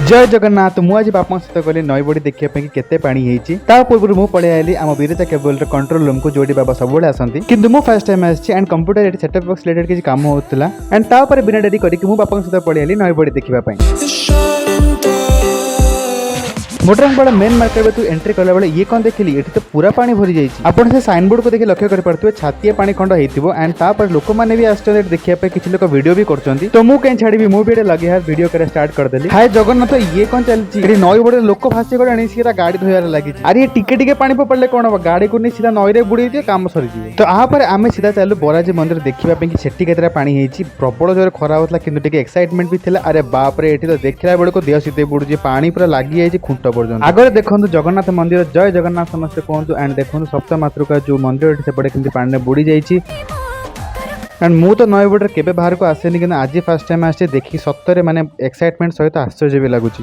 जय जगन्नाथ। मु आज बापा सहित गली नई बड़ी देखिया कि केते पानी हेची। ता पूर्व मु पळे आइली आम बिरजा केबल रे कंट्रोल रूम को जोडी बाबा सब बळे आसंती, किंतु मु फर्स्ट टाइम आछि and computer eight setup box related किछि काम होतला एंड ता पर बिना डेरी करी कि मु बापा सहित पळे आइली नई बड़ी देखिबा पई। मोटरंगपाड़ मेन मार्केट में तू एंट्री कला बेले ये कौन देखिली एठी तो पूरा पानी भरी जाई छी। आपण से साइन बोर्ड को देखि लक्ष्य कर परतुवे छातीय पानी खंड हेतिबो एंड ता पर लोक माने भी आस्ते देखिया पे किछि लोक वीडियो भी करचंती। तो मु केन छाडी भी मु भी लगे हार वीडियो करे स्टार्ट कर देली। हाय जगन्नाथ ये कौन चलची एठी नई बड़े लोक फासे गडणी सीधा गाड़ी धोयार लागी छी। अरे टिके टिके पानी पड़ले कोन हो गाड़ी को नि सीधा नई रे बुडी दिए काम सरी जिवे। तो आ पर आमे सीधा चालू बोराजी मंदिर देखिबा पे कि सेठी केतरा पानी हेची। प्रबल जोर खरा होतला किंतु टिके एक्साइटमेंट भी थिला। अरे बाप रे एठी तो देखिला बेले को देह सीधे बुडुजी पानी पूरा लागी जाई छी खुंट पर्यंत। आगरे देखो जगन्नाथ मंदिर जय जगन्नाथ समस्त कहतु एंड देखो सप्त मातृका जो मंदिर सेपटे केमती पानी में बुड़ी जाइए। एंड मु तो नई बड़े केबे बाहर को आसेनी कि आज फर्स्ट टाइम आसे देखी सत्तरे माने एक्साइटमेंट सहित आश्चर्य भी लगुच।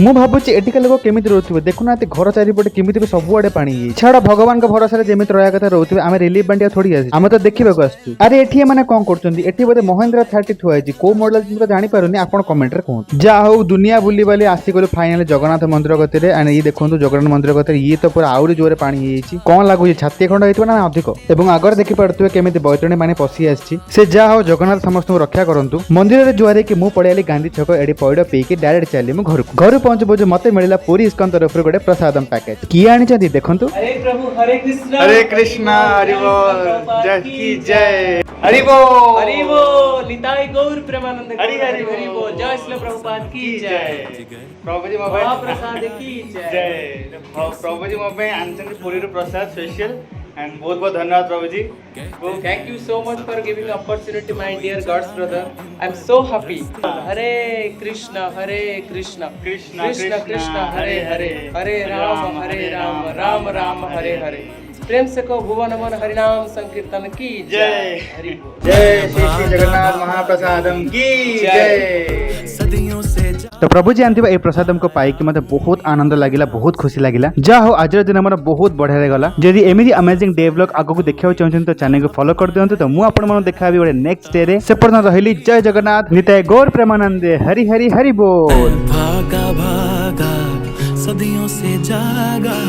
मु भाबुची एटिका लोक केमिति रहउथिबे देखुना घर चारिपटे केमिति सबुआडे पानी छाड़ा भगवान का भरोसा जेमिति रहा कथा रहउथिबे। आमे रिलीफ बांडिया थोड़ी आसी आमे तो देखिबा को आसु। अरे एठी माने कोन करचंदी एठी बोले महिंद्रा 30 थुआइजी को मॉडल तुम जानि पारुनी आपण कमेंट रे कहू। जा हो दुनिया बुली बाली आसी गलो फाइनली जगन्नाथ मंदिर गतिरे एंड ये देखंतु जगन्नाथ मंदिर गतिरे ये तो पूरा आउरी जोरे पानी हेची। कोन लागु छाती खंड हेतबे ना अधिक एवं आगर देखि पड़तुवे केमिति बैतरणी पानी पसी आसी से जा हो जगन्नाथ समस्त रक्षा करंतु। मंदिर रे जुआरे कि मु पड़ेली गांधी छक एडी पइड पेकी डायरेक्ट चली मु घर पहुंच मते मिला पूरी इस्कन तरफ गोटे प्रसादम पैकेज किए आनी देखंतु। हरे प्रभु हरे कृष्ण हरि बोल जय की जय हरि बोल निताई गौर प्रेमानंद हरि बोल जय श्री प्रभुपाद की जय प्रभु जी मोबाइल प्रसाद की जय प्रभु जी मोबाइल आनचंदी पूरी प्रसाद स्पेशल एंड बहुत बहुत धन्यवाद प्रभु जी। Thank you so much for giving opportunity my dear God's brother. I'm so happy. Hare Krishna Krishna Krishna Hare Hare Hare Ram Ram Ram Hare Hare। प्रेम से को भुवन मन हरिनाम संकीर्तन की जय। हरि बोल जय श्री जगन्नाथ महाप्रसादम की जय। सदियों से तो प्रभु जी आंथिबा ए प्रसादम को पाई कि मते बहुत आनंद लागिला बहुत खुशी लागिला। जा हो आज दिन हमर बहुत बढ़िया गला। जदि एमिदी अमेजिंग डे व्लॉग आगो को देखियो चाहछन तो चैनल को फॉलो कर दियंतु। तो मु आपण मन देखाबी ओडे नेक्स्ट डे रे से पर्यंत रहिली जय जगन्नाथ निताय गौर प्रेमानंदे हरि हरि हरि बोल। भागा भागा सदियों से जागा।